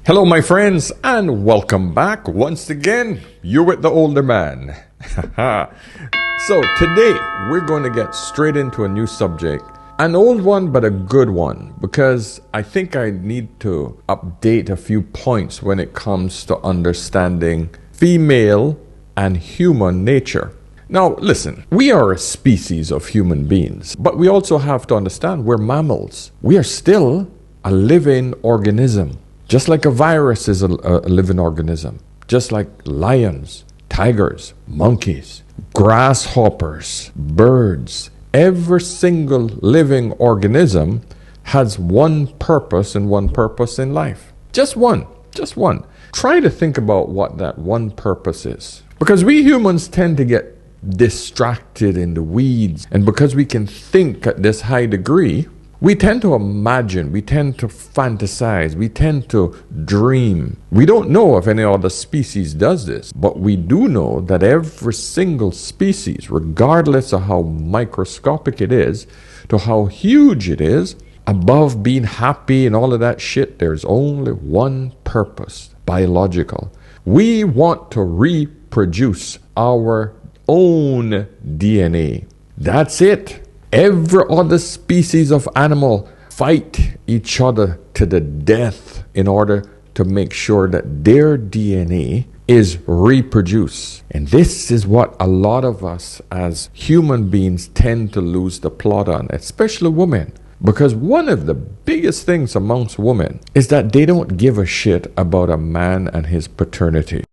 Hello, my friends, and welcome back once again. You're with the older man. So today we're going to get straight into a new subject. An old one, but a good one, because I think I need to update a few points when it comes to understanding female and human nature. Now, listen, we are a species of human beings, but we also have to understand we're mammals. We are still a living organism. Just like a virus is a living organism, just like lions, tigers, monkeys, grasshoppers, birds, every single living organism has one purpose and one purpose in life. Just one. Try to think about what that one purpose is. Because we humans tend to get distracted in the weeds, and because we can think at this high degree, we tend to imagine, we tend to fantasize, we tend to dream. We don't know if any other species does this, but we do know that every single species, regardless of how microscopic it is, to how huge it is, above being happy and all of that shit, there's only one purpose, biological. We want to reproduce our own DNA. That's it. Every other species of animal fight each other to the death in order to make sure that their DNA is reproduced. And this is what a lot of us as human beings tend to lose the plot on, especially women. Because one of the biggest things amongst women is that they don't give a shit about a man and his paternity.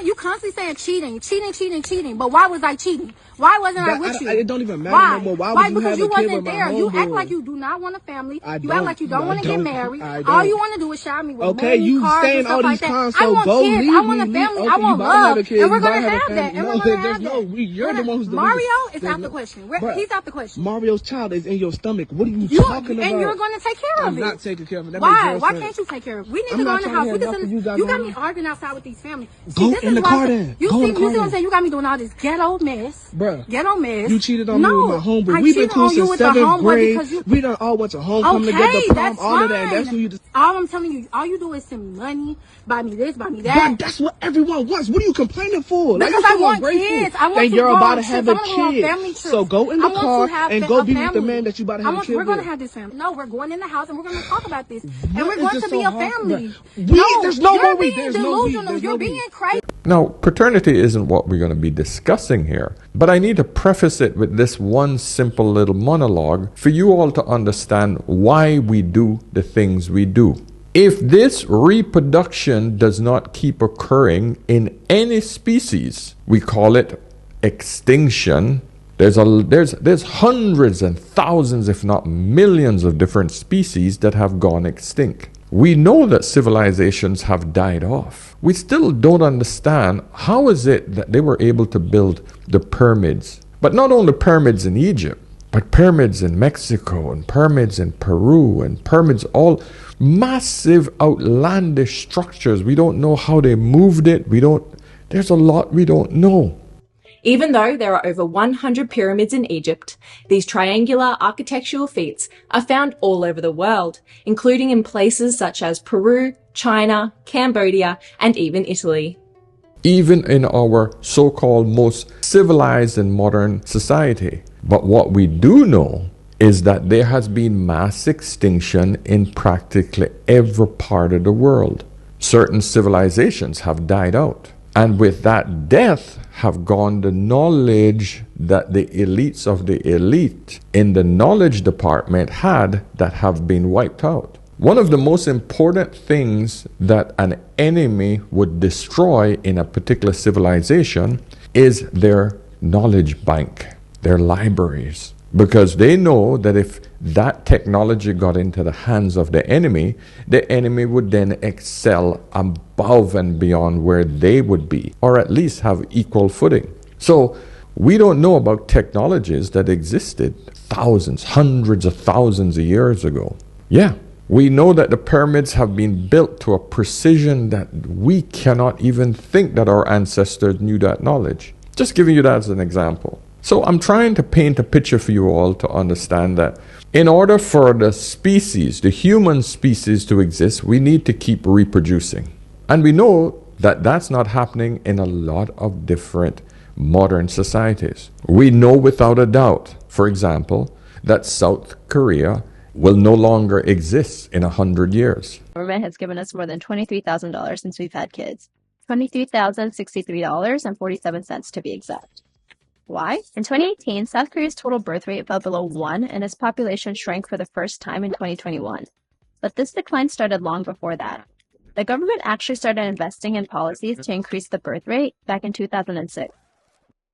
You constantly saying cheating. But why was I cheating? Why wasn't I with you? It don't even matter no more. Why because you wasn't there. You act homeboy? like you do not want a family. You act like you don't want to get married. I don't. All you want to do is shower me with Okay, money, you cars, saying and stuff all like these that. times, I so want go kids. leave I want a me. family. Okay, I you want about to have love. a kid. And we're You about gonna to have a have that. family. And No, we're gonna there's have no that. we. You're the one who's Mario is there's out the no- question. Bruh, He's out the question. Mario's child is in your stomach. What are you talking about? And you're going to take care of I'm it. not taking care of it. That Why? makes zero Why sense. can't you take care of it? We need I'm to go not in the trying house. to We hear just nothing you got you got going me on. arguing outside with these families. Go this in is the why car I said- then. You Go in see, the you car see what I'm then. saying? You got me doing all this ghetto mess. Bruh. Ghetto mess. You cheated on me with my homeboy. I We've been cheated cool on you since with the 7th homeboy grade. because you- We done all went to homecoming together, Okay, prom, that's all fine. of that. And that's who you just. All I'm telling you, all you do is send me money, buy me this, buy me that. Bruh, that's what everyone wants. What are you complaining for? Because you I so want ungrateful. kids. I want and to you're go about on to trips. have I a want to go on kid. family trips. So go in I the want car to have and a go be with the family. man that you about to have a kid We're going to with. have this family. No, we're going in the house and we're going to talk about this. And What we're is going this to so be a hard? family. There's no you're more we. being There's no we. delusional. There's You're no we. being crazy. Now, paternity isn't what we're going to be discussing here, but I need to preface it with this one simple little monologue for you all to understand why we do the things we do. If this reproduction does not keep occurring in any species, we call it extinction. There's hundreds and thousands, if not millions, of different species that have gone extinct. We know that civilizations have died off. We still don't understand how is it that they were able to build the pyramids. But not only pyramids in Egypt, but pyramids in Mexico and pyramids in Peru and pyramids, all massive outlandish structures. We don't know how they moved it. There's a lot we don't know. Even though there are over 100 pyramids in Egypt, these triangular architectural feats are found all over the world, including in places such as Peru, China, Cambodia, and even Italy. Even in our so-called most civilized and modern society. But what we do know is that there has been mass extinction in practically every part of the world. Certain civilizations have died out. And with that death have gone the knowledge that the elites of the elite in the knowledge department had that have been wiped out. One of the most important things that an enemy would destroy in a particular civilization is their knowledge bank, their libraries. Because they know that if that technology got into the hands of the enemy would then excel above and beyond where they would be, or at least have equal footing. So we don't know about technologies that existed thousands, hundreds of thousands of years ago. Yeah, we know that the pyramids have been built to a precision that we cannot even think that our ancestors knew that knowledge. Just giving you that as an example. So I'm trying to paint a picture for you all to understand that in order for the species, the human species to exist, we need to keep reproducing. And we know that that's not happening in a lot of different modern societies. We know without a doubt, for example, that South Korea will no longer exist in 100 years. The government has given us more than $23,000 since we've had kids. $23,063.47 to be exact. Why? In 2018, South Korea's total birth rate fell below 1 and its population shrank for the first time in 2021. But this decline started long before that. The government actually started investing in policies to increase the birth rate back in 2006.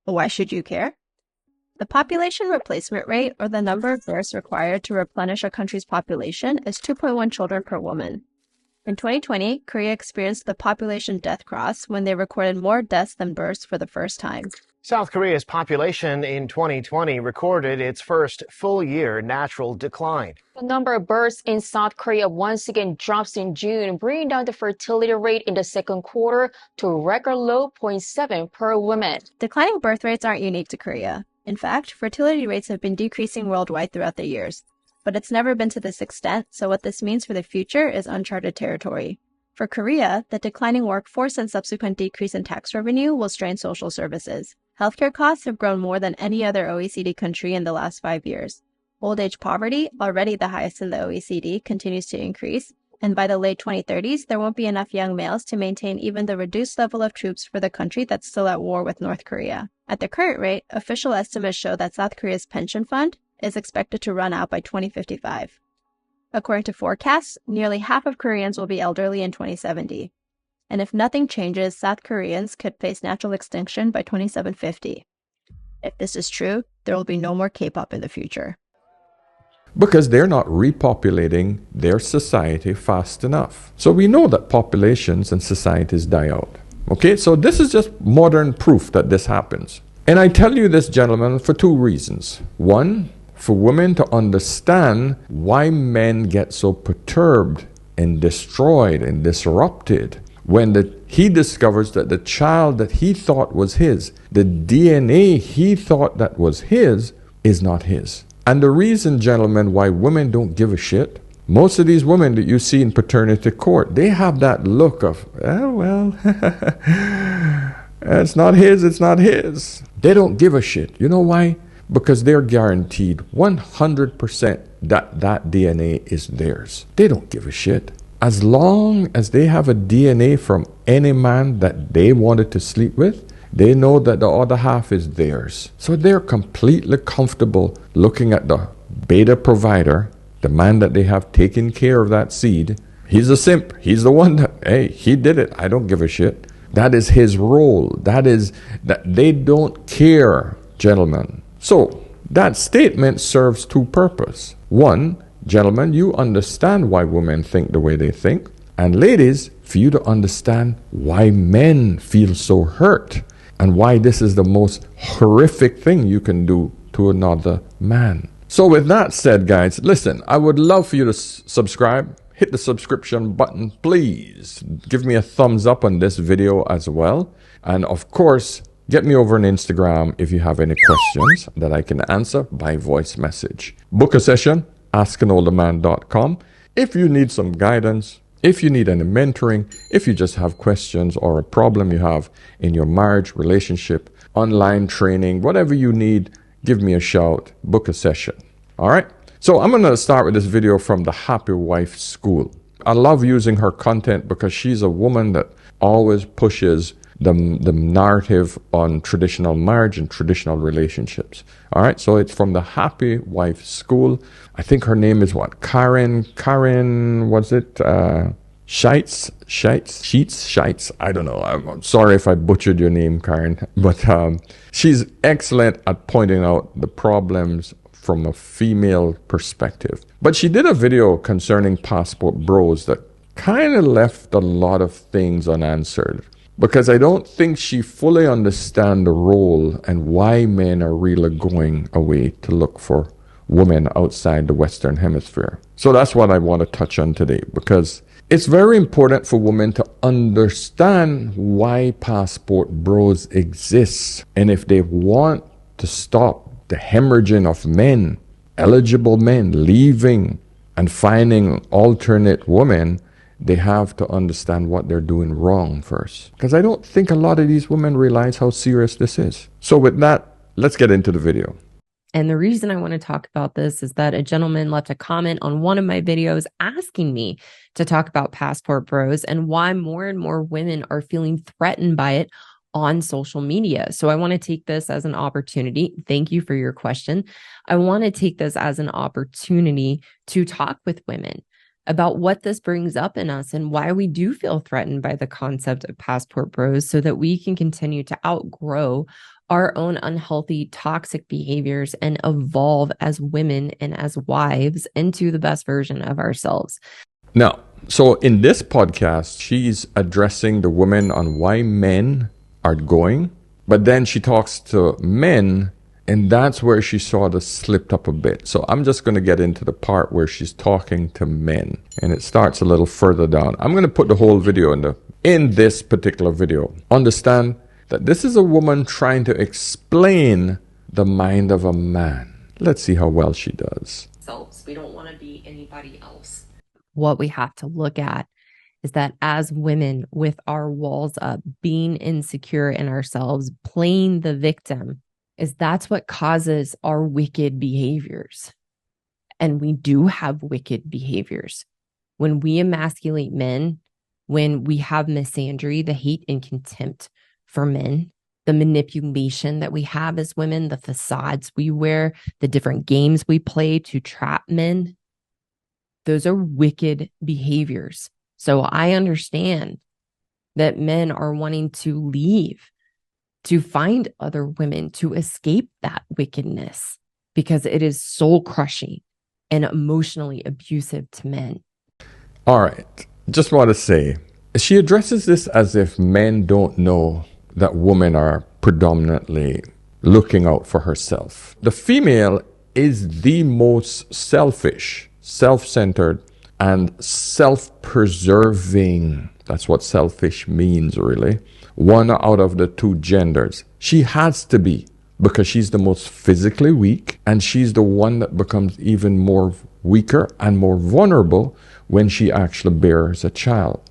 Why should you care? The population replacement rate, or the number of births required to replenish a country's population, is 2.1 children per woman. In 2020, Korea experienced the population death cross when they recorded more deaths than births for the first time. South Korea's population in 2020 recorded its first full-year natural decline. The number of births in South Korea once again drops in June, bringing down the fertility rate in the second quarter to a record low 0.7 per woman. Declining birth rates aren't unique to Korea. In fact, fertility rates have been decreasing worldwide throughout the years. But it's never been to this extent, so what this means for the future is uncharted territory. For Korea, the declining workforce and subsequent decrease in tax revenue will strain social services. Healthcare costs have grown more than any other OECD country in the last 5 years. Old age poverty, already the highest in the OECD, continues to increase, and by the late 2030s, there won't be enough young males to maintain even the reduced level of troops for the country that's still at war with North Korea. At the current rate, official estimates show that South Korea's pension fund is expected to run out by 2055. According to forecasts, nearly half of Koreans will be elderly in 2070. And if nothing changes, South Koreans could face natural extinction by 2750. If this is true, there will be no more K-pop in the future. Because they're not repopulating their society fast enough. So we know that populations and societies die out. Okay, so this is just modern proof that this happens. And I tell you this, gentlemen, for two reasons. One, for women to understand why men get so perturbed and destroyed and disrupted when he discovers that the child that he thought was his, the DNA he thought that was his, is not his. And the reason, gentlemen, why women don't give a shit, most of these women that you see in paternity court, they have that look of, oh, well, it's not his, it's not his. They don't give a shit. You know why? Because they're guaranteed 100% that DNA is theirs. They don't give a shit. As long as they have a DNA from any man that they wanted to sleep with, they know that the other half is theirs. So they're completely comfortable looking at the beta provider, the man that they have taken care of that seed. He's a simp. He's the one that, hey, he did it. I don't give a shit. That is his role. That they don't care, gentlemen. So that statement serves two purposes. One, gentlemen, you understand why women think the way they think. And ladies, for you to understand why men feel so hurt and why this is the most horrific thing you can do to another man. So with that said, guys, listen, I would love for you to subscribe. Hit the subscription button, please. Give me a thumbs up on this video as well. And of course, get me over on Instagram if you have any questions that I can answer by voice message. Book a session, askanolderman.com. If you need some guidance, if you need any mentoring, if you just have questions or a problem you have in your marriage, relationship, online training, whatever you need, give me a shout, book a session. All right? So I'm going to start with this video from the Happy Wife School. I love using her content because she's a woman that always pushes the narrative on traditional marriage and traditional relationships. All right, so it's from the Happy Wife School. I think her name is what? Karen, what's it? Sheets? I don't know. I'm sorry if I butchered your name, Karen. But she's excellent at pointing out the problems from a female perspective. But she did a video concerning passport bros that kind of left a lot of things unanswered. Because I don't think she fully understands the role and why men are really going away to look for women outside the Western Hemisphere. So that's what I want to touch on today, because it's very important for women to understand why passport bros exist. And if they want to stop the hemorrhaging of men, eligible men, leaving and finding alternate women, they have to understand what they're doing wrong first. Because I don't think a lot of these women realize how serious this is. So with that, let's get into the video. And the reason I want to talk about this is that a gentleman left a comment on one of my videos asking me to talk about passport bros and why more and more women are feeling threatened by it on social media. So I want to take this as an opportunity. Thank you for your question. I want to take this as an opportunity to talk with women about what this brings up in us and why we do feel threatened by the concept of passport bros so that we can continue to outgrow our own unhealthy, toxic behaviors and evolve as women and as wives into the best version of ourselves. Now, so in this podcast, she's addressing the women on why men are going, but then she talks to men, and that's where she sort of slipped up a bit. So I'm just going to get into the part where she's talking to men, and it starts a little further down. I'm going to put the whole video in this particular video. Understand that this is a woman trying to explain the mind of a man. Let's see how well she does. We don't want to be anybody else. What we have to look at is that as women with our walls up, being insecure in ourselves, playing the victim, is that's what causes our wicked behaviors. And we do have wicked behaviors. When we emasculate men, when we have misandry, the hate and contempt for men, the manipulation that we have as women, the facades we wear, the different games we play to trap men, those are wicked behaviors. So I understand that men are wanting to leave, to find other women, to escape that wickedness, because it is soul crushing and emotionally abusive to men. All right. Just want to say, she addresses this as if men don't know that women are predominantly looking out for herself. The female is the most selfish, self-centered, and self-preserving. That's what selfish means, really. One out of the two genders. She has to be, because she's the most physically weak, and she's the one that becomes even more weaker and more vulnerable when she actually bears a child.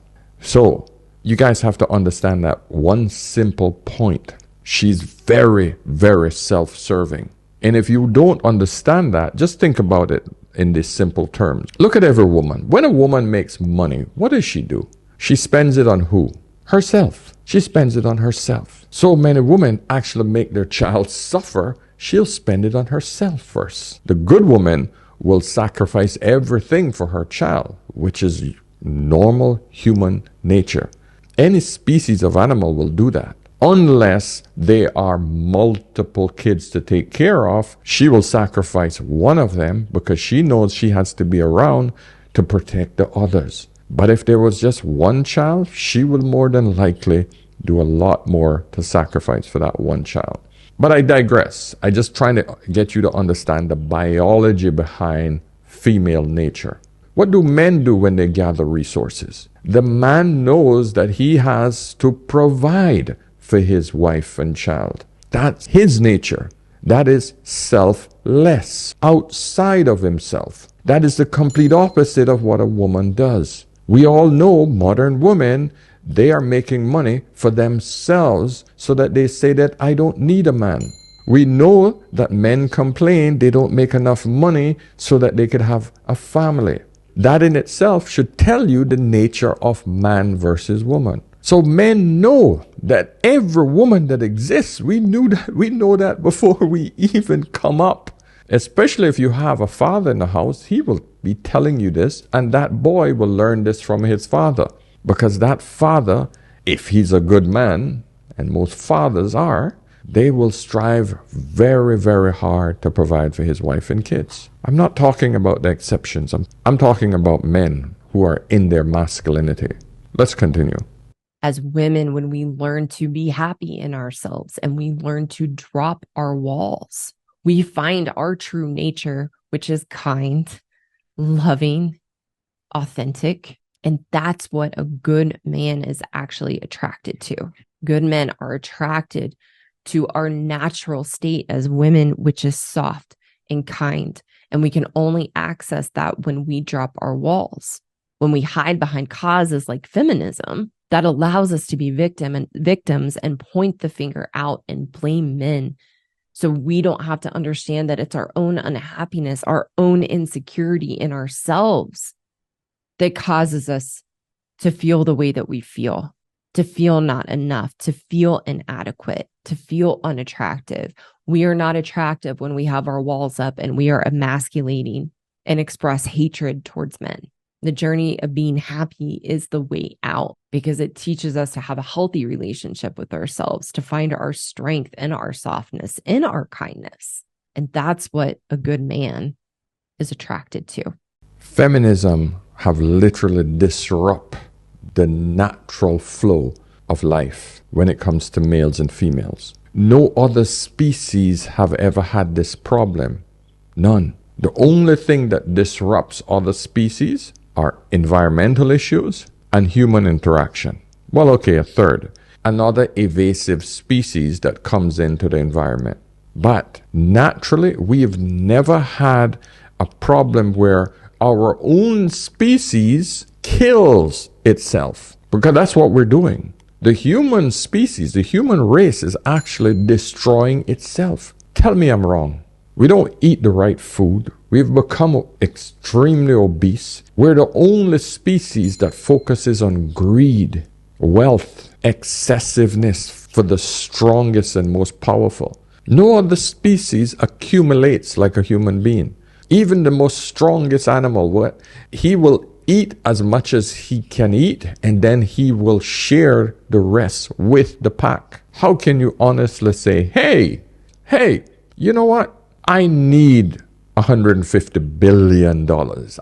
So you guys have to understand that one simple point. She's very, very self-serving. And if you don't understand that, just think about it in these simple terms. Look at every woman. When a woman makes money, what does she do? She spends it on who? Herself. She spends it on herself. So many women actually make their child suffer. She'll spend it on herself first. The good woman will sacrifice everything for her child, which is normal human nature. Any species of animal will do that. Unless there are multiple kids to take care of, she will sacrifice one of them because she knows she has to be around to protect the others. But if there was just one child, she would more than likely do a lot more to sacrifice for that one child. But I digress. I just trying to get you to understand the biology behind female nature. What do men do when they gather resources? The man knows that he has to provide for his wife and child. That's his nature. That is selfless, outside of himself. That is the complete opposite of what a woman does. We all know modern women, they are making money for themselves so that they say that I don't need a man. We know that men complain they don't make enough money so that they could have a family. That in itself should tell you the nature of man versus woman. So men know that every woman that exists, we know that before we even come up. Especially if you have a father in the house, he will be telling you this, and that boy will learn this from his father. Because that father, if he's a good man, and most fathers are, they will strive very, very hard to provide for his wife and kids. I'm not talking about the exceptions. I'm talking about men who are in their masculinity. Let's continue. As women, when we learn to be happy in ourselves and we learn to drop our walls, we find our true nature, which is kind, loving, authentic. And that's what a good man is actually attracted to. Good men are attracted to our natural state as women, which is soft and kind. And we can only access that when we drop our walls, when we hide behind causes like feminism that allows us to be victims and point the finger out and blame men. So we don't have to understand that it's our own unhappiness, our own insecurity in ourselves that causes us to feel the way that we feel, to feel not enough, to feel inadequate, to feel unattractive. We are not attractive when we have our walls up and we are emasculating and express hatred towards men. The journey of being happy is the way out because it teaches us to have a healthy relationship with ourselves, to find our strength and our softness in our kindness. And that's what a good man is attracted to. Feminism have literally disrupt the natural flow of life when it comes to males and females. No other species have ever had this problem. None. The only thing that disrupts other species are environmental issues and human interaction. Well, okay, a third. Another evasive species that comes into the environment. But naturally, we've never had a problem where our own species kills itself, because that's what we're doing. The human species, the human race is actually destroying itself. Tell me I'm wrong. We don't eat the right food. We've become extremely obese. We're the only species that focuses on greed, wealth, excessiveness for the strongest and most powerful. No other species accumulates like a human being. Even the most strongest animal, he will eat as much as he can eat, and then he will share the rest with the pack. How can you honestly say, hey, you know what? I need $150 billion.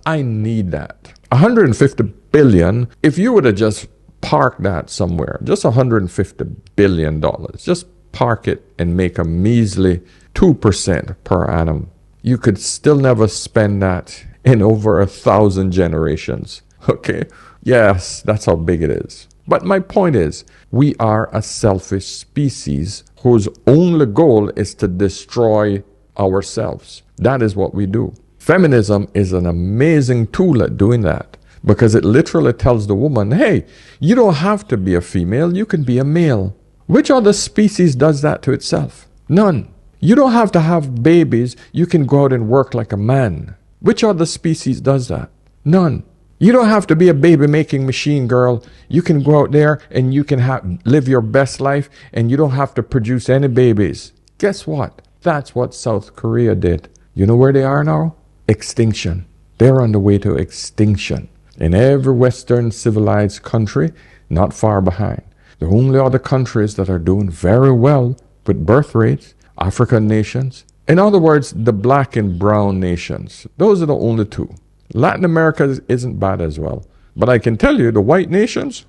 I need that. 150 billion, if you would have just parked that somewhere, just $150 billion, just park it and make a measly 2% per annum. You could still never spend that in over 1,000 generations. Okay? Yes, that's how big it is. But my point is, we are a selfish species whose only goal is to destroy ourselves. That is what we do. Feminism is an amazing tool at doing that, because it literally tells the woman, hey, you don't have to be a female, you can be a male. Which other species does that to itself? None. You don't have to have babies, you can go out and work like a man. Which other species does that? None. You don't have to be a baby-making machine, girl. You can go out there and you can live your best life, and you don't have to produce any babies. Guess what? That's what South Korea did. You know where they are now? Extinction. They're on the way to extinction. In every Western civilized country, not far behind. The only other countries that are doing very well with birth rates, African nations. In other words, the black and brown nations. Those are the only two. Latin America isn't bad as well. But I can tell you, the white nations,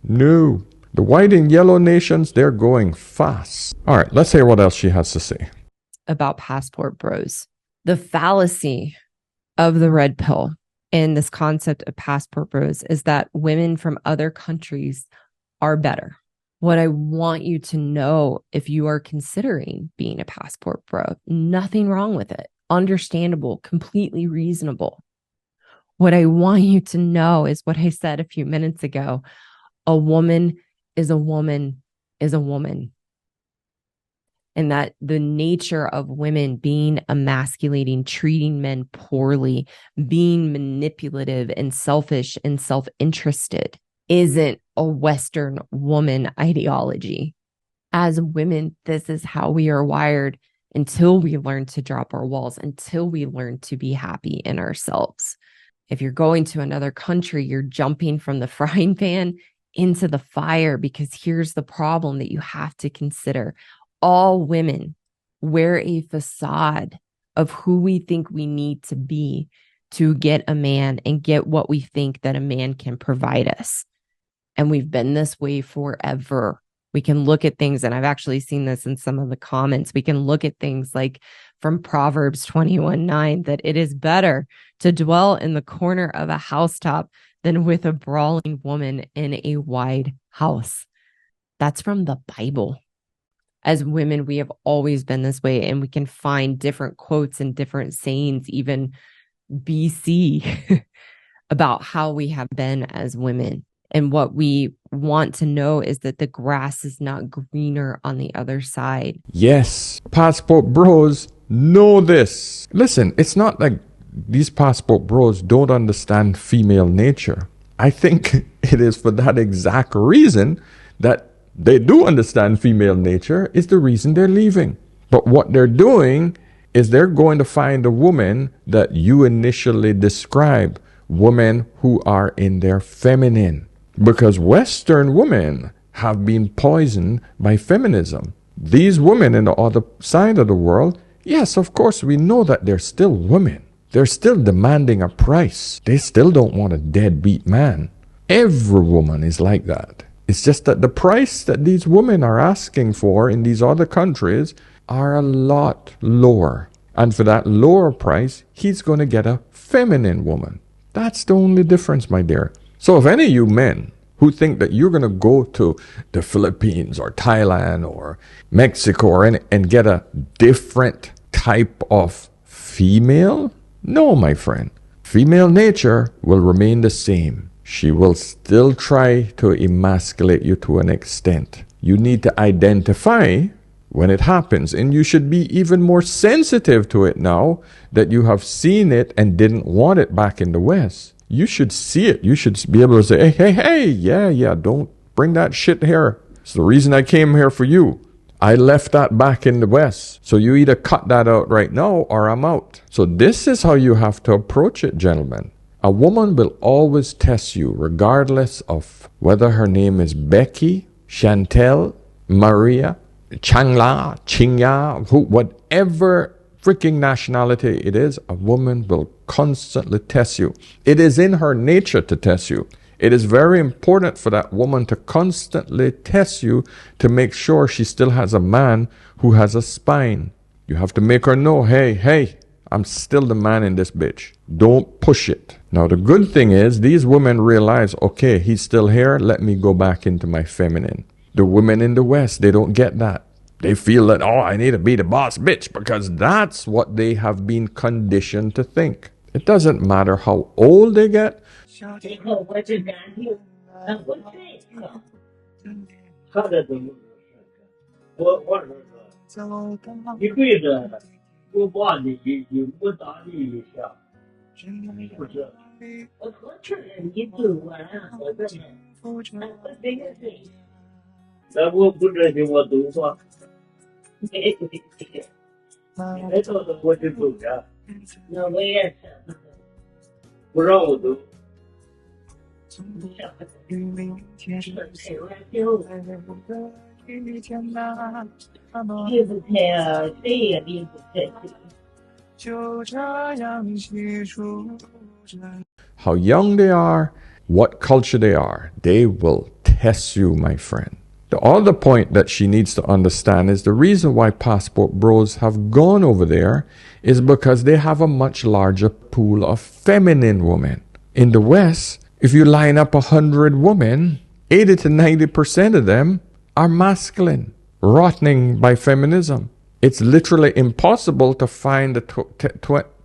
no. The white and yellow nations, they're going fast. All right, let's hear what else she has to say. About passport bros. The fallacy of the red pill and this concept of passport bros is that women from other countries are better. What I want you to know, if you are considering being a passport bro, nothing wrong with it. Understandable, completely reasonable. What I want you to know is what I said a few minutes ago. A woman is a woman is a woman. And that the nature of women being emasculating, treating men poorly, being manipulative and selfish and self-interested isn't a Western woman ideology. As women, this is how we are wired until we learn to drop our walls, until we learn to be happy in ourselves. If you're going to another country, you're jumping from the frying pan into the fire, because here's the problem that you have to consider. All women wear a facade of who we think we need to be to get a man and get what we think that a man can provide us. And we've been this way forever. We can look at things, and I've actually seen this in some of the comments. We can look at things like from Proverbs 21:9, that it is better to dwell in the corner of a housetop than with a brawling woman in a wide house. That's from the Bible. as women, we have always been this way, and we can find different quotes and different sayings, even BC, about how we have been as women. And what we want to know is that the grass is not greener on the other side. Yes, passport bros know this. Listen, it's not like these passport bros don't understand female nature. I think it is for that exact reason that they do understand female nature is the reason they're leaving. But what they're doing is they're going to find a woman that you initially describe, women who are in their feminine. Because Western women have been poisoned by feminism. These women in the other side of the world, yes, of course, we know that they're still women. They're still demanding a price. They still don't want a deadbeat man. Every woman is like that. It's just that the price that these women are asking for in these other countries are a lot lower. And for that lower price, he's going to get a feminine woman. That's the only difference, my dear. So if any of you men who think that you're going to go to the Philippines or Thailand or Mexico and get a different type of female, no, my friend. Female nature will remain the same. She will still try to emasculate you to an extent. You need to identify when it happens, and you should be even more sensitive to it now that you have seen it and didn't want it back in the West. You should see it. You should be able to say, hey, yeah, don't bring that shit here. It's the reason I came here for you. I left that back in the West. So you either cut that out right now or I'm out. So this is how you have to approach it, gentlemen. A woman will always test you regardless of whether her name is Becky, Chantel, Maria, Changla, Chingya, whatever freaking nationality it is, a woman will constantly test you. It is in her nature to test you. It is very important for that woman to constantly test you to make sure she still has a man who has a spine. You have to make her know, hey, I'm still the man in this bitch. Don't push it. Now, the good thing is these women realize, okay, he's still here. Let me go back into my feminine. The women in the West, they don't get that. They feel that, I need to be the boss bitch because that's what they have been conditioned to think. It doesn't matter how old they get. How young they are, what culture they are, they will test you, my friend. The other point that she needs to understand is the reason why passport bros have gone over there is because they have a much larger pool of feminine women. In the West, if you line up 100 women, 80 to 90% of them are masculine, rotting by feminism. It's literally impossible to find the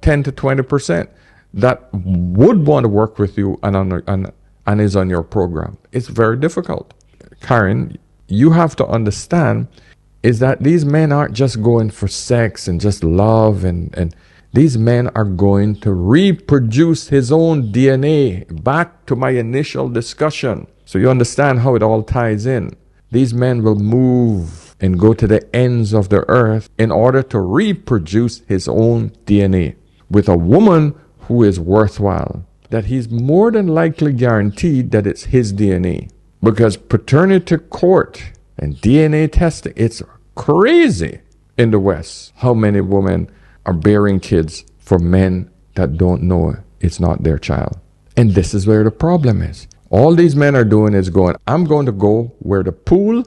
10 to 20% that would want to work with you and is on your program. It's very difficult. Karen, you have to understand is that these men aren't just going for sex and just love and these men are going to reproduce his own DNA. Back to my initial discussion. So you understand how it all ties in. These men will move and go to the ends of the earth in order to reproduce his own DNA. With a woman who is worthwhile, that he's more than likely guaranteed that it's his DNA. Because paternity court and DNA testing, it's crazy in the West how many women are bearing kids for men that don't know it's not their child. And this is where the problem is. All these men are doing is going, I'm going to go where the pool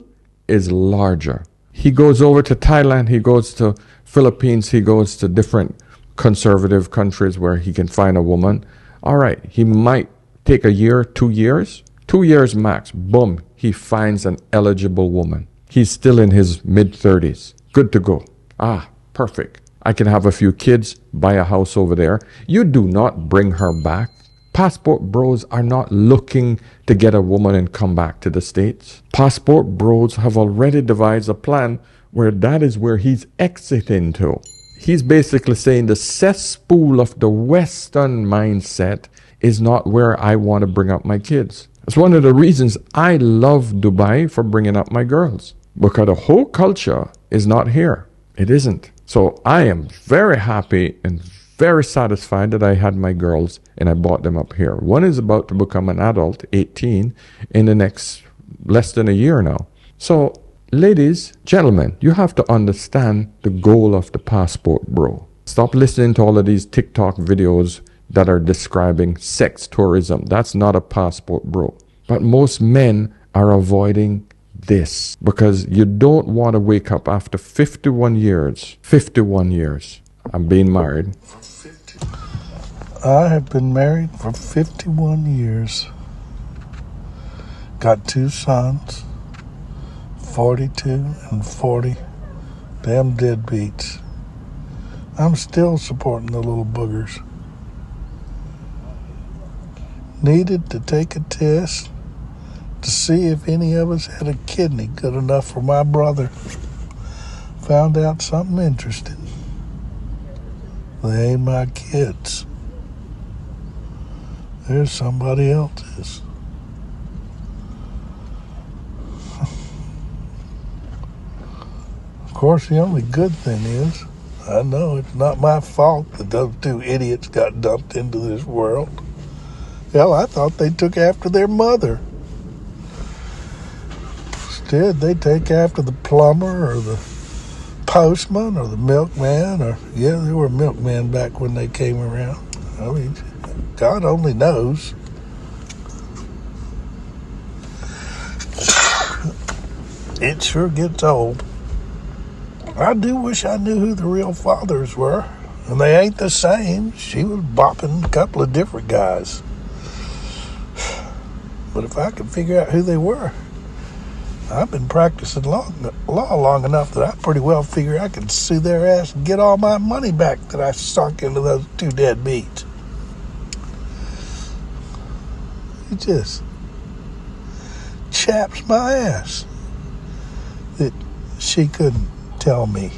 is larger. He goes over to Thailand, he goes to Philippines, he goes to different conservative countries where he can find a woman. All right, he might take a year, 2 years. 2 years max, boom, he finds an eligible woman. he's still in his mid-30s. Good to go. Ah, perfect. I can have a few kids, buy a house over there. You do not bring her back. Passport bros are not looking to get a woman and come back to the States. Passport bros have already devised a plan where that is where he's exiting to. He's basically saying the cesspool of the Western mindset is not where I want to bring up my kids. It's one of the reasons I love Dubai for bringing up my girls, because the whole culture is not here. It isn't. So I am very happy and very satisfied that I had my girls and I brought them up here. One is about to become an adult, 18, in the next less than a year now. So ladies, gentlemen, you have to understand the goal of the passport bro. Stop listening to all of these TikTok videos that are describing sex tourism. That's not a passport bro. But most men are avoiding this because you don't want to wake up after 51 years. 51 years. I'm being married. I have been married for 51 years. Got 2 sons, 42 and 40. Damn deadbeats. I'm still supporting the little boogers. Needed to take a test to see if any of us had a kidney good enough for my brother. Found out something interesting. They ain't my kids. There's somebody else's. Of course, the only good thing is, I know it's not my fault that those 2 idiots got dumped into this world. Hell, I thought they took after their mother. Instead, they take after the plumber or the postman or the milkman, or, yeah, they were milkmen back when they came around. I mean, God only knows. It sure gets old. I do wish I knew who the real fathers were, and they ain't the same. She was bopping a couple of different guys. But if I could figure out who they were, I've been practicing law long enough that I pretty well figure I can sue their ass and get all my money back that I sunk into those 2 deadbeats. It just chaps my ass that she couldn't tell me.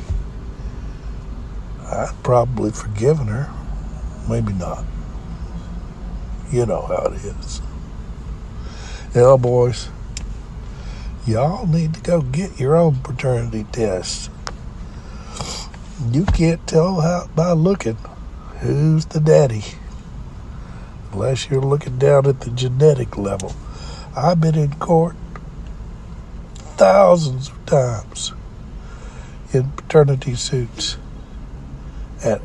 I'd probably forgiven her. Maybe not. You know how it is. Yeah, boys, y'all need to go get your own paternity test. You can't tell by looking who's the daddy unless you're looking down at the genetic level. I've been in court thousands of times in paternity suits, and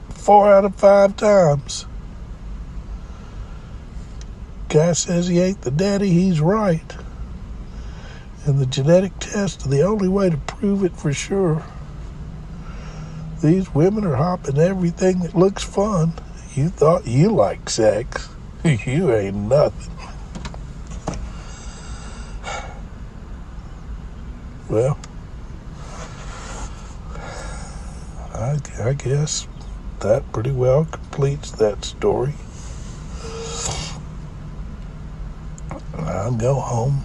4 out of 5 times, guy says he ain't the daddy, he's right. And the genetic test is the only way to prove it for sure. These women are hopping everything that looks fun. You thought you liked sex. You ain't nothing. Well, I guess that pretty well completes that story. I'll go home,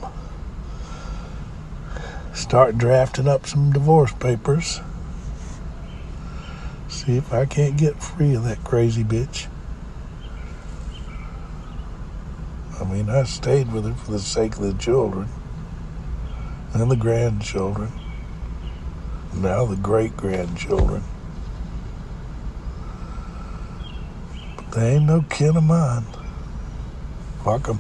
start drafting up some divorce papers, see if I can't get free of that crazy bitch. I mean, I stayed with her for the sake of the children and the grandchildren, now the great-grandchildren. But they ain't no kin of mine. Fuck 'em.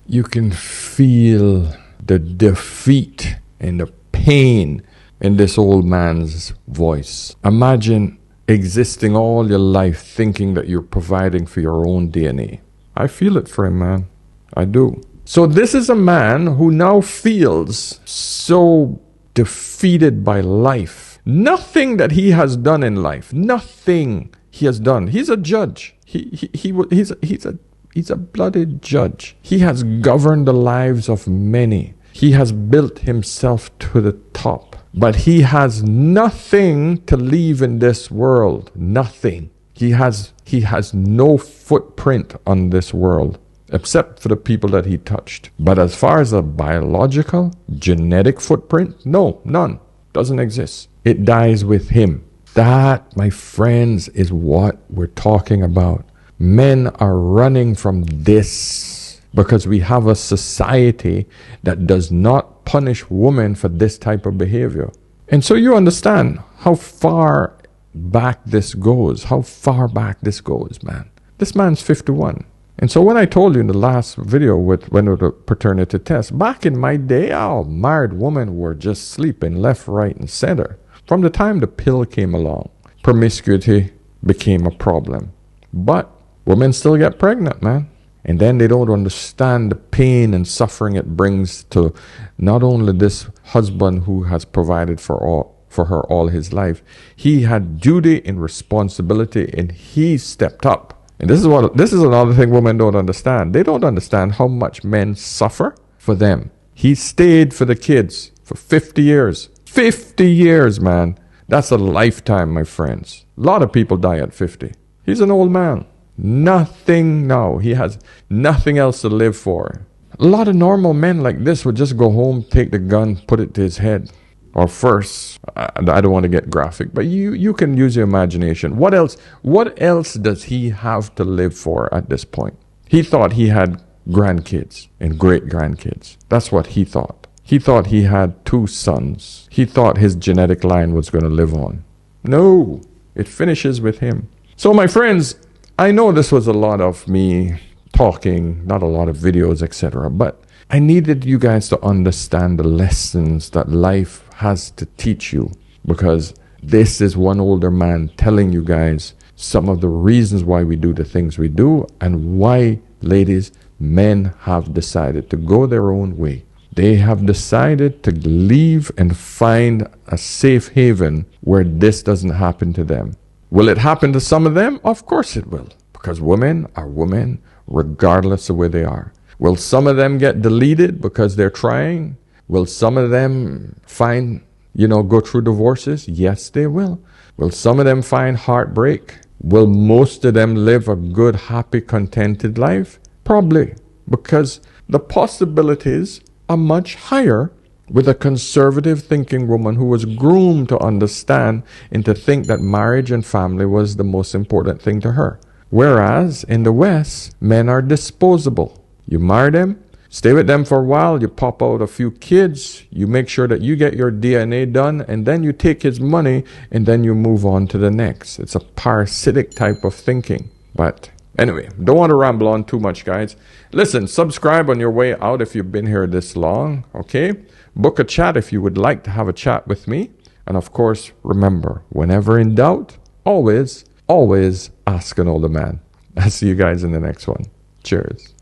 You can feel the defeat and the pain in this old man's voice. Imagine existing all your life thinking that you're providing for your own DNA. I feel it for him, man. I do. So this is a man who now feels so defeated by life. Nothing that he has done in life, nothing he has done. He's a judge. He's a bloody judge. He has governed the lives of many. He has built himself to the top. But he has nothing to leave in this world. Nothing. He has no footprint on this world, except for the people that he touched. But as far as a biological, genetic footprint, no, none. Doesn't exist. It dies with him. That, my friends, is what we're talking about. Men are running from this because we have a society that does not punish women for this type of behavior. And so you understand how far back this goes, man. This man's 51. And so when I told you in the last video with the paternity test, back in my day, married women were just sleeping left, right, and center. From the time the pill came along, promiscuity became a problem. But women still get pregnant, man. And then they don't understand the pain and suffering it brings to not only this husband who has provided for her all his life. He had duty and responsibility, and he stepped up. And this is another thing women don't understand. They don't understand how much men suffer for them. He stayed for the kids for 50 years. 50 years, man. That's a lifetime, my friends. A lot of people die at 50. He's an old man. Nothing now. He has nothing else to live for. A lot of normal men like this would just go home, take the gun, put it to his head. Or first, I don't want to get graphic, but you can use your imagination. What else does he have to live for at this point? He thought he had grandkids and great-grandkids. That's what he thought. He thought he had 2 sons. He thought his genetic line was going to live on. No, it finishes with him. So my friends, I know this was a lot of me talking, not a lot of videos, etc. But I needed you guys to understand the lessons that life has to teach you, because this is one older man telling you guys some of the reasons why we do the things we do, and why, ladies, men have decided to go their own way. They have decided to leave and find a safe haven where this doesn't happen to them. Will it happen to some of them? Of course it will, because women are women regardless of where they are. Will some of them get deleted because they're trying? Will some of them go through divorces? Yes, they will. Will some of them find heartbreak? Will most of them live a good, happy, contented life? Probably, because the possibilities are much higher with a conservative thinking woman who was groomed to understand and to think that marriage and family was the most important thing to her. Whereas in the West, men are disposable. You marry them, stay with them for a while, you pop out a few kids, you make sure that you get your DNA done, and then you take his money, and then you move on to the next. It's a parasitic type of thinking. But anyway, don't want to ramble on too much, guys. Listen, subscribe on your way out if you've been here this long, okay? Book a chat if you would like to have a chat with me. And of course, remember, whenever in doubt, always ask an older man. I'll see you guys in the next one. Cheers.